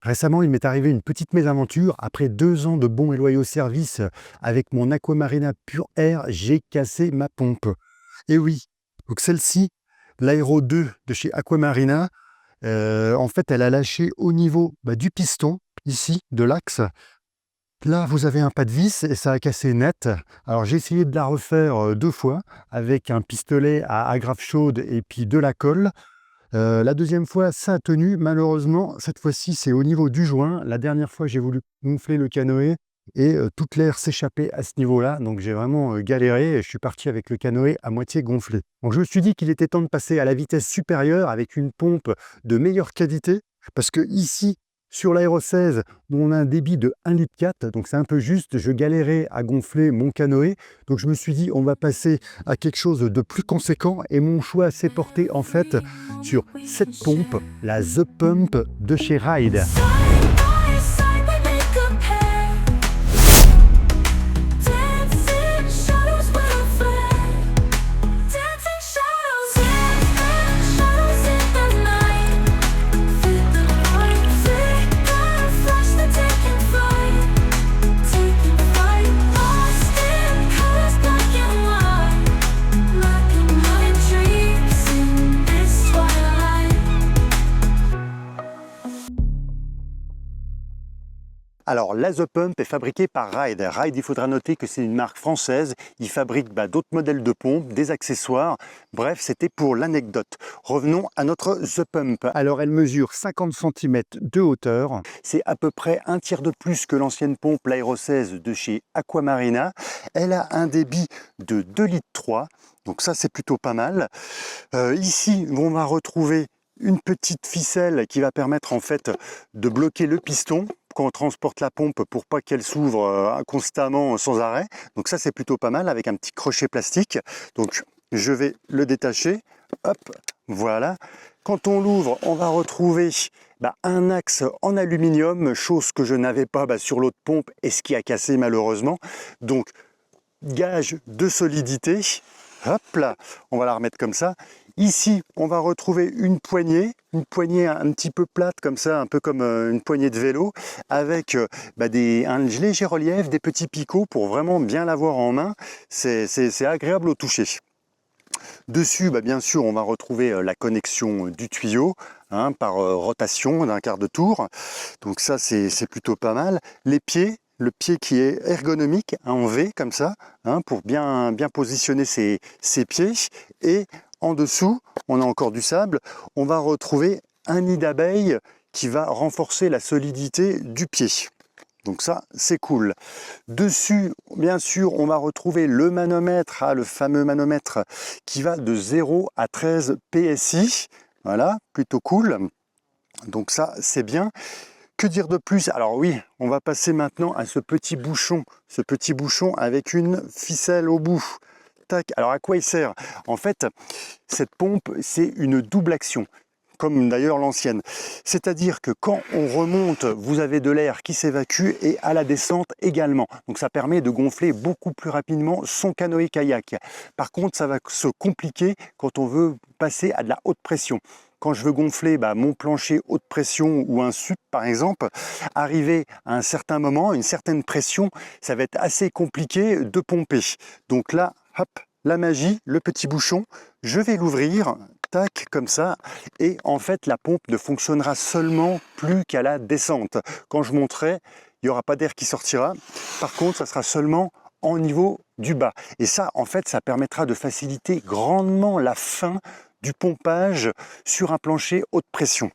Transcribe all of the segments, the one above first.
Récemment, il m'est arrivé une petite mésaventure. Après 2 ans de bons et loyaux services avec mon Aquamarina Pure Air, j'ai cassé ma pompe. Et oui, donc celle-ci, l'Aéro 2 de chez Aquamarina, en fait, elle a lâché au niveau du piston, ici, de l'axe. Là, vous avez un pas de vis et ça a cassé net. Alors, j'ai essayé de la refaire 2 fois avec un pistolet à agrafe chaude et puis de la colle. La deuxième fois, ça a tenu. Malheureusement, cette fois-ci, c'est au niveau du joint. La dernière fois, j'ai voulu gonfler le canoë et toute l'air s'échappait à ce niveau-là. Donc, j'ai vraiment galéré et je suis parti avec le canoë à moitié gonflé. Donc, je me suis dit qu'il était temps de passer à la vitesse supérieure avec une pompe de meilleure qualité parce que ici, sur l'Aéro 16, on a un débit de 1,4 litre, donc c'est un peu juste. Je galérais à gonfler mon canoë. Donc, je me suis dit, on va passer à quelque chose de plus conséquent et mon choix s'est porté en fait sur cette pompe, la The Pump de chez Ride. Alors, la The Pump est fabriquée par Ride. Ride, il faudra noter que c'est une marque française. Ils fabriquent d'autres modèles de pompes, des accessoires. Bref, c'était pour l'anecdote. Revenons à notre The Pump. Alors, elle mesure 50 cm de hauteur. C'est à peu près un tiers de plus que l'ancienne pompe, l'Aéro 16 de chez Aquamarina. Elle a un débit de 2,3 litres. Donc ça, c'est plutôt pas mal. Ici, on va retrouver une petite ficelle qui va permettre en fait de bloquer le piston quand on transporte la pompe pour pas qu'elle s'ouvre constamment sans arrêt. Donc ça, c'est plutôt pas mal avec un petit crochet plastique. Donc je vais le détacher. Hop, voilà. Quand on l'ouvre, on va retrouver un axe en aluminium, chose que je n'avais pas sur l'autre pompe et ce qui a cassé malheureusement. Donc gage de solidité. Hop là, on va la remettre comme ça. Ici, on va retrouver une poignée un petit peu plate comme ça, un peu comme une poignée de vélo, avec un léger relief, des petits picots pour vraiment bien l'avoir en main. C'est agréable au toucher. Dessus, bien sûr, on va retrouver la connexion du tuyau par rotation d'un quart de tour. Donc ça, c'est plutôt pas mal. Les pieds, le pied qui est ergonomique, en V comme ça, pour bien positionner ses pieds. Et en dessous, on a encore du sable. On va retrouver un nid d'abeille qui va renforcer la solidité du pied. Donc ça, c'est cool. Dessus, bien sûr, on va retrouver le manomètre, le fameux manomètre qui va de 0 à 13 PSI. Voilà, plutôt cool. Donc ça, c'est bien. Que dire de plus? Alors oui, on va passer maintenant à ce petit bouchon avec une ficelle au bout. Tac. Alors à quoi il sert? En fait, cette pompe, c'est une double action, comme d'ailleurs l'ancienne. C'est-à-dire que quand on remonte, vous avez de l'air qui s'évacue et à la descente également. Donc ça permet de gonfler beaucoup plus rapidement son canoë-kayak. Par contre, ça va se compliquer quand on veut passer à de la haute pression. Quand je veux gonfler mon plancher haute pression ou un SUP par exemple, arriver à un certain moment, une certaine pression, ça va être assez compliqué de pomper. Donc là, hop, la magie, le petit bouchon, je vais l'ouvrir, tac, comme ça, et en fait la pompe ne fonctionnera seulement plus qu'à la descente. Quand je monterai, il n'y aura pas d'air qui sortira. Par contre, ça sera seulement en niveau du bas. Et ça, en fait, ça permettra de faciliter grandement la fin du pompage sur un plancher haute pression.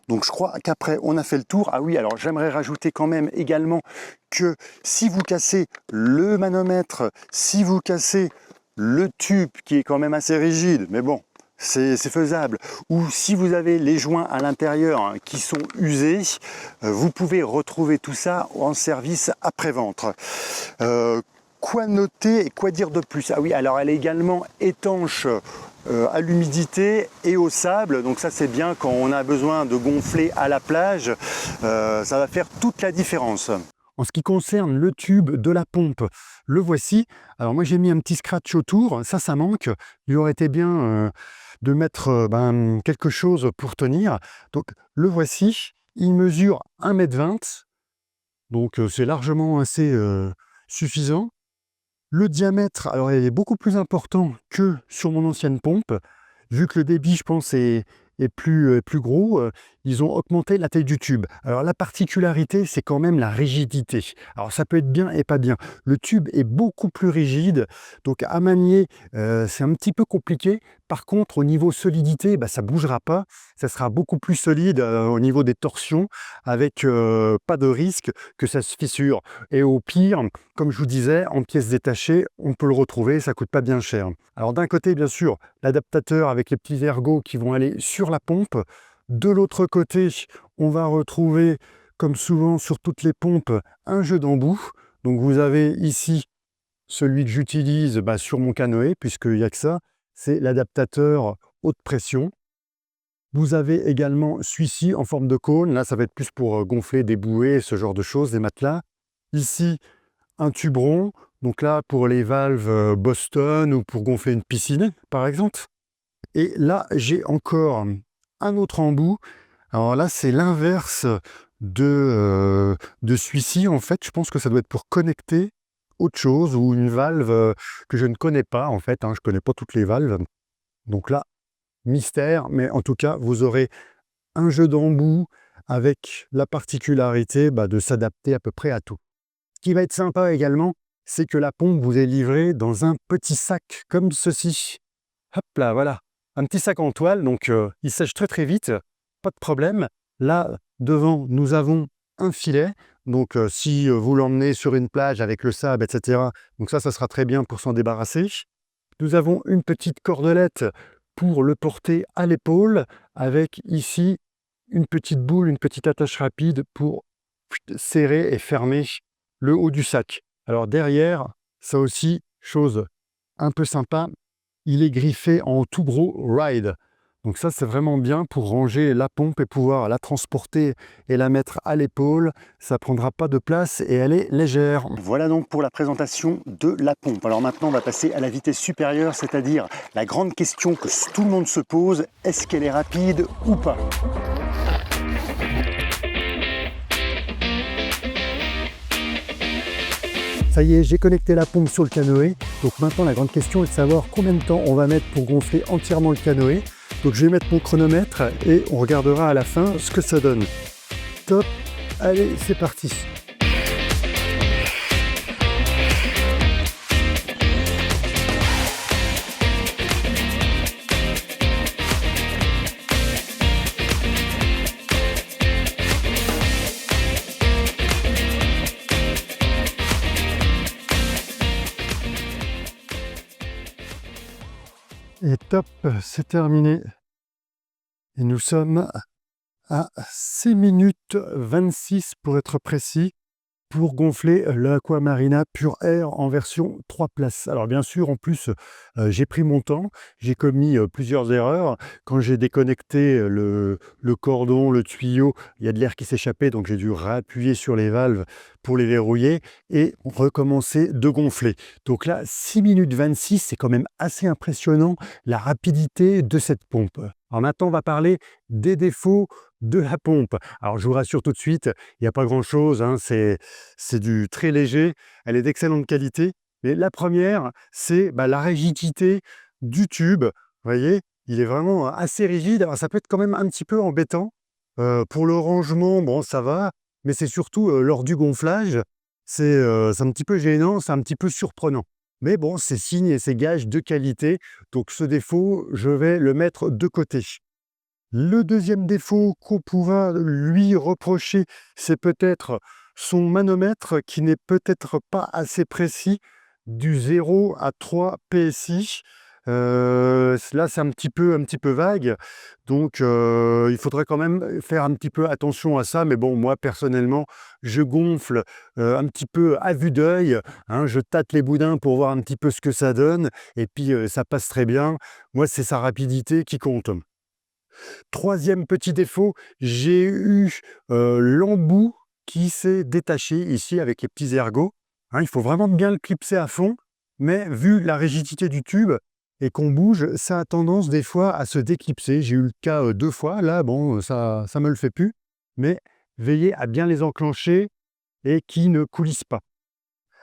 Donc je crois qu'après on a fait le tour. Ah oui, alors j'aimerais rajouter quand même également que si vous cassez le manomètre, si vous cassez le tube qui est quand même assez rigide, mais bon, c'est faisable, ou si vous avez les joints à l'intérieur qui sont usés, vous pouvez retrouver tout ça en service après-vente. Quoi noter et quoi dire de plus? Ah oui, alors elle est également étanche à l'humidité et au sable, donc ça c'est bien quand on a besoin de gonfler à la plage, ça va faire toute la différence. En ce qui concerne le tube de la pompe, le voici. Alors moi j'ai mis un petit scratch autour, ça manque. Il aurait été bien de mettre quelque chose pour tenir. Donc le voici. il mesure 1,20 m, donc c'est largement assez suffisant. Le diamètre, alors il est beaucoup plus important que sur mon ancienne pompe. Vu que le débit, je pense, est plus gros, ils ont augmenté la taille du tube. Alors la particularité, c'est quand même la rigidité. Alors ça peut être bien et pas bien. Le tube est beaucoup plus rigide, donc à manier, c'est un petit peu compliqué. Par contre, au niveau solidité, ça ne bougera pas. Ça sera beaucoup plus solide au niveau des torsions, avec pas de risque que ça se fissure. Et au pire, comme je vous disais, en pièces détachées, on peut le retrouver, ça coûte pas bien cher. Alors d'un côté, bien sûr, l'adaptateur avec les petits ergots qui vont aller sur la pompe. De l'autre côté, on va retrouver, comme souvent sur toutes les pompes, un jeu d'embout. Donc vous avez ici celui que j'utilise sur mon canoë, puisqu'il n'y a que ça, c'est l'adaptateur haute pression. Vous avez également celui-ci en forme de cône. Là, ça va être plus pour gonfler des bouées, ce genre de choses, des matelas. Ici, un tube rond. Donc là, pour les valves Boston ou pour gonfler une piscine, par exemple. Et là, j'ai encore un autre embout. Alors là, c'est l'inverse de celui-ci. En fait, je pense que ça doit être pour connecter autre chose ou une valve que je ne connais pas, en fait. Je ne connais pas toutes les valves. Donc là, mystère. Mais en tout cas, vous aurez un jeu d'embout avec la particularité de s'adapter à peu près à tout. Ce qui va être sympa également, c'est que la pompe vous est livrée dans un petit sac comme ceci. Hop là, voilà. Un petit sac en toile, donc il sèche très très vite, pas de problème. Là, devant, nous avons un filet. Donc si vous l'emmenez sur une plage avec le sable, etc., donc ça sera très bien pour s'en débarrasser. Nous avons une petite cordelette pour le porter à l'épaule, avec ici une petite boule, une petite attache rapide pour serrer et fermer le haut du sac. Alors derrière, ça aussi, chose un peu sympa, il est griffé en Tubro Ride. Donc ça, c'est vraiment bien pour ranger la pompe et pouvoir la transporter et la mettre à l'épaule. Ça ne prendra pas de place et elle est légère. Voilà donc pour la présentation de la pompe. Alors maintenant, on va passer à la vitesse supérieure, c'est-à-dire la grande question que tout le monde se pose, est-ce qu'elle est rapide ou pas ? Ça y est, j'ai connecté la pompe sur le canoë. Donc maintenant, la grande question est de savoir combien de temps on va mettre pour gonfler entièrement le canoë. Donc je vais mettre mon chronomètre et on regardera à la fin ce que ça donne. Top, allez, c'est parti. Et top, c'est terminé. Et nous sommes à 6 minutes 26 pour être précis, pour gonfler l'Aquamarina Pure Air en version 3 places. Alors bien sûr, en plus, j'ai pris mon temps, j'ai commis plusieurs erreurs. Quand j'ai déconnecté le cordon, le tuyau, il y a de l'air qui s'échappait, donc j'ai dû réappuyer sur les valves pour les verrouiller et recommencer de gonfler. Donc là, 6 minutes 26, c'est quand même assez impressionnant, la rapidité de cette pompe. Alors maintenant, on va parler des défauts de la pompe. Alors je vous rassure tout de suite, il n'y a pas grand-chose, c'est du très léger, elle est d'excellente qualité. Mais la première, c'est la rigidité du tube. Vous voyez, il est vraiment assez rigide. Alors ça peut être quand même un petit peu embêtant. Pour le rangement, bon, ça va. Mais c'est surtout lors du gonflage, c'est un petit peu gênant, c'est un petit peu surprenant. Mais bon, c'est signe et c'est gage de qualité. Donc ce défaut, je vais le mettre de côté. Le deuxième défaut qu'on pourra lui reprocher, c'est peut-être son manomètre qui n'est peut-être pas assez précis du 0 à 3 PSI. Là, c'est un petit peu vague, donc il faudrait quand même faire un petit peu attention à ça. Mais bon, moi, personnellement, je gonfle un petit peu à vue d'œil. Je tâte les boudins pour voir un petit peu ce que ça donne, et puis ça passe très bien. Moi, c'est sa rapidité qui compte. Troisième petit défaut, j'ai eu l'embout qui s'est détaché ici avec les petits ergots. Il faut vraiment bien le clipser à fond, mais vu la rigidité du tube et qu'on bouge, ça a tendance des fois à se déclipser. J'ai eu le cas 2 fois, là, bon, ça me le fait plus. mais veillez à bien les enclencher et qui ne coulissent pas.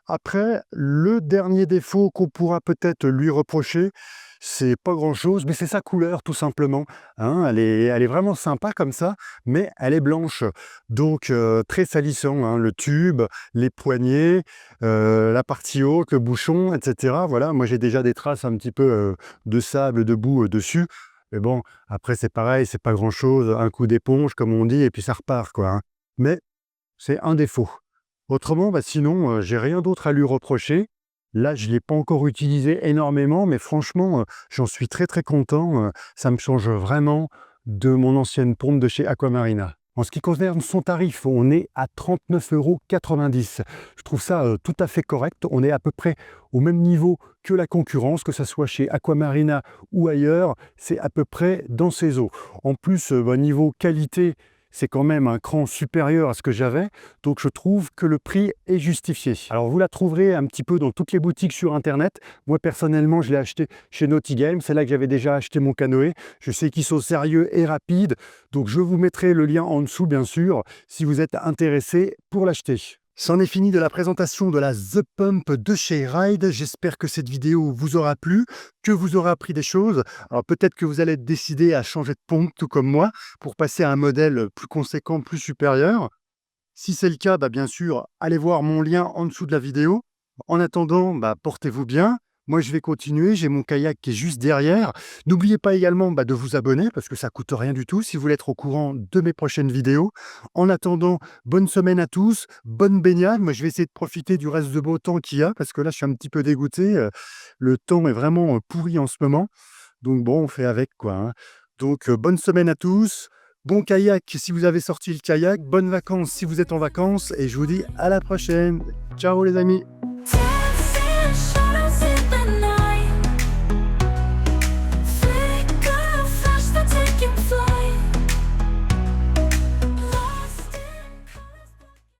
Après, le dernier défaut qu'on pourra peut-être lui reprocher, c'est pas grand-chose, mais c'est sa couleur tout simplement, hein. Elle est vraiment sympa comme ça, mais elle est blanche. Donc très salissant, hein, le tube, les poignées, la partie haute, le bouchon, et cetera. Voilà, moi j'ai déjà des traces un petit peu, de sable, de boue, dessus. Mais bon, après c'est pareil, c'est pas grand-chose, un coup d'éponge comme on dit et puis ça repart quoi, hein. Mais c'est un défaut. Autrement, bah, sinon, j'ai rien d'autre à lui reprocher. Là, je ne l'ai pas encore utilisé énormément, mais franchement, j'en suis très, très content. Ça me change vraiment de mon ancienne pompe de chez Aquamarina. En ce qui concerne son tarif, on est à 39,90 €. Je trouve ça, tout à fait correct. On est à peu près au même niveau que la concurrence, que ça soit chez Aquamarina ou ailleurs, c'est à peu près dans ces eaux. En plus, bah, niveau qualité, c'est quand même un cran supérieur à ce que j'avais, donc je trouve que le prix est justifié. Alors vous la trouverez un petit peu dans toutes les boutiques sur internet. Moi personnellement, je l'ai acheté chez Naughty Game, c'est là que j'avais déjà acheté mon canoë. Je sais qu'ils sont sérieux et rapides, donc je vous mettrai le lien en dessous bien sûr, si vous êtes intéressé pour l'acheter. C'en est fini de la présentation de la The Pump de chez Ride. J'espère que cette vidéo vous aura plu, que vous aurez appris des choses. Alors peut-être que vous allez être décidé à changer de pompe, tout comme moi, pour passer à un modèle plus conséquent, plus supérieur. Si c'est le cas, bah, bien sûr, allez voir mon lien en dessous de la vidéo. En attendant, bah, portez-vous bien. Moi, je vais continuer. J'ai mon kayak qui est juste derrière. N'oubliez pas également bah, de vous abonner parce que ça coûte rien du tout si vous voulez être au courant de mes prochaines vidéos. En attendant, bonne semaine à tous, bonne baignade. Moi, je vais essayer de profiter du reste de beau temps qu'il y a parce que là, je suis un petit peu dégoûté. Le temps est vraiment pourri en ce moment. Donc bon, on fait avec quoi, hein. Donc bonne semaine à tous. Bon kayak si vous avez sorti le kayak, bonnes vacances si vous êtes en vacances et je vous dis à la prochaine. Ciao les amis!